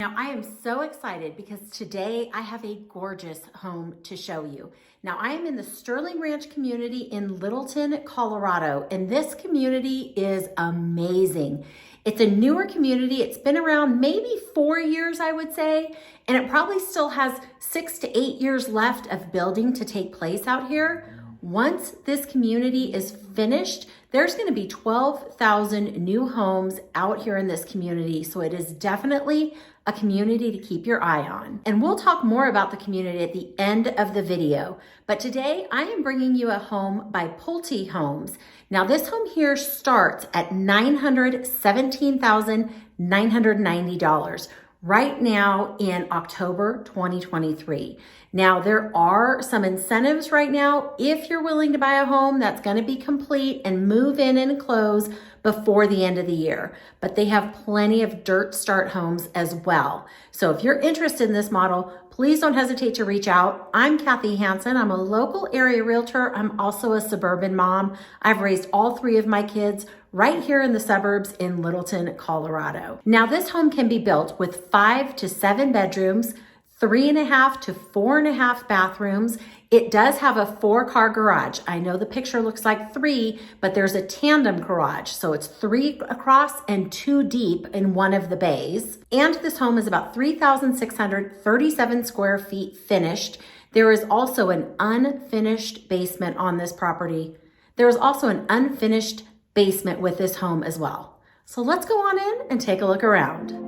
Now, I am so excited because today I have a gorgeous home to show you. Now, I am in the Sterling Ranch community in Littleton, Colorado, and this community is amazing. It's a newer community. It's been around maybe 4 years, I would say, and it probably still has 6 to 8 years left of building to take place out here. Once this community is finished, there's going to be 12,000 new homes out here in this community. So it is definitely a community to keep your eye on. And we'll talk more about the community at the end of the video. But today I am bringing you a home by Pulte Homes. Now this home here starts at $917,990 right now in October 2023. Now there are some incentives right now if you're willing to buy a home that's going to be complete and move in and close before the end of the year. But they have plenty of dirt start homes as well. So if you're interested in this model, please don't hesitate to reach out. I'm Kathy Hansen. I'm a local area realtor. I'm also a suburban mom. I've raised all 3 of my kids right here in the suburbs in Littleton, Colorado. Now this home can be built with 5 to 7 bedrooms, 3.5 to 4.5 bathrooms. It does have a 4-car garage. I know the picture looks like 3, but there's a tandem garage. So it's 3 across and 2 deep in one of the bays. And this home is about 3,637 square feet finished. There is also an unfinished basement on this property. There is also an unfinished basement with this home as well. So let's go on in and take a look around.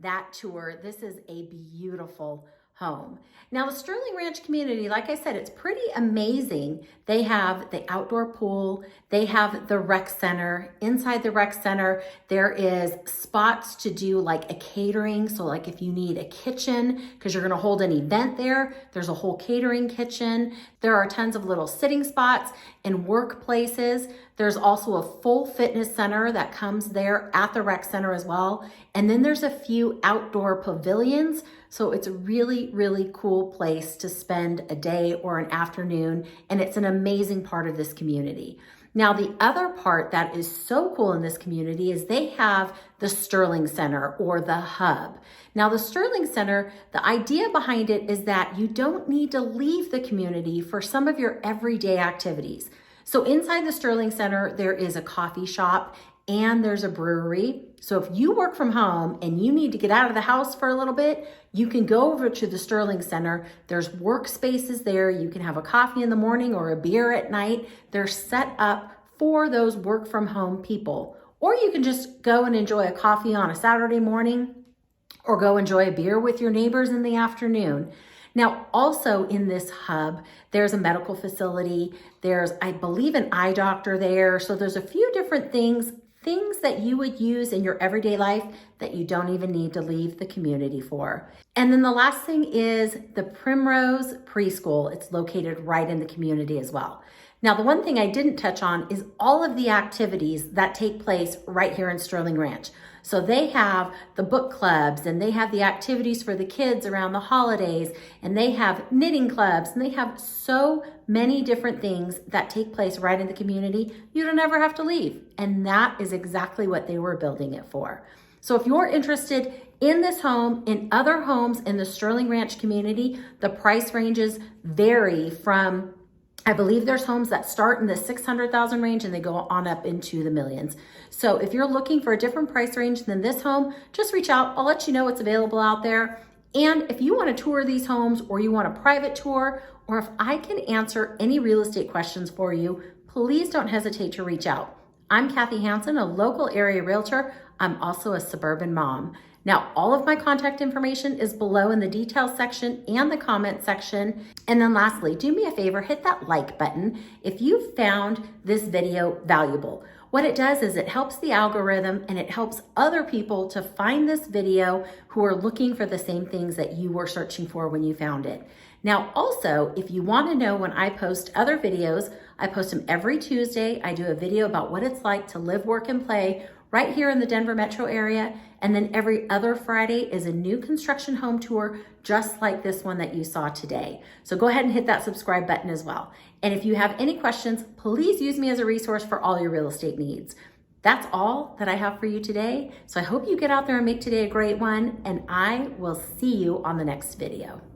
that tour. This is a beautiful home. Now the Sterling Ranch community, like I said, it's pretty amazing. They have the outdoor pool, they have the rec center. Inside the rec center, there is spots to do like a catering. So like if you need a kitchen, because you're gonna hold an event there, there's a whole catering kitchen. There are tons of little sitting spots and workplaces. There's also a full fitness center that comes there at the rec center as well. And then there's a few outdoor pavilions. So it's a really, really cool place to spend a day or an afternoon. And it's an amazing part of this community. Now, the other part that is so cool in this community is they have the Sterling Center or the hub. Now, the Sterling Center, the idea behind it is that you don't need to leave the community for some of your everyday activities. So inside the Sterling Center, there is a coffee shop and there's a brewery. So if you work from home and you need to get out of the house for a little bit, you can go over to the Sterling Center. There's workspaces there. You can have a coffee in the morning or a beer at night. They're set up for those work from home people. Or you can just go and enjoy a coffee on a Saturday morning or go enjoy a beer with your neighbors in the afternoon. Now, also in this hub, there's a medical facility. There's, I believe, an eye doctor there. So there's a few different things that you would use in your everyday life that you don't even need to leave the community for. And then the last thing is the Primrose Preschool. It's located right in the community as well. Now, the one thing I didn't touch on is all of the activities that take place right here in Sterling Ranch. So they have the book clubs and they have the activities for the kids around the holidays and they have knitting clubs and they have so many different things that take place right in the community. You don't ever have to leave. And that is exactly what they were building it for. So if you're interested in this home, in other homes in the Sterling Ranch community, the price ranges vary from, I believe there's homes that start in the 600,000 range and they go on up into the millions. So if you're looking for a different price range than this home, just reach out. I'll let you know what's available out there. And if you want to tour these homes or you want a private tour, or if I can answer any real estate questions for you, please don't hesitate to reach out. I'm Kathy Hansen, a local area realtor. I'm also a suburban mom. Now, all of my contact information is below in the details section and the comment section. And then lastly, do me a favor, hit that like button if you found this video valuable. What it does is it helps the algorithm and it helps other people to find this video who are looking for the same things that you were searching for when you found it. Now, also, if you want to know when I post other videos, I post them every Tuesday. I do a video about what it's like to live, work, and play right here in the Denver metro area. And then every other Friday is a new construction home tour, just like this one that you saw today. So go ahead and hit that subscribe button as well. And if you have any questions, please use me as a resource for all your real estate needs. That's all that I have for you today. So I hope you get out there and make today a great one, and I will see you on the next video.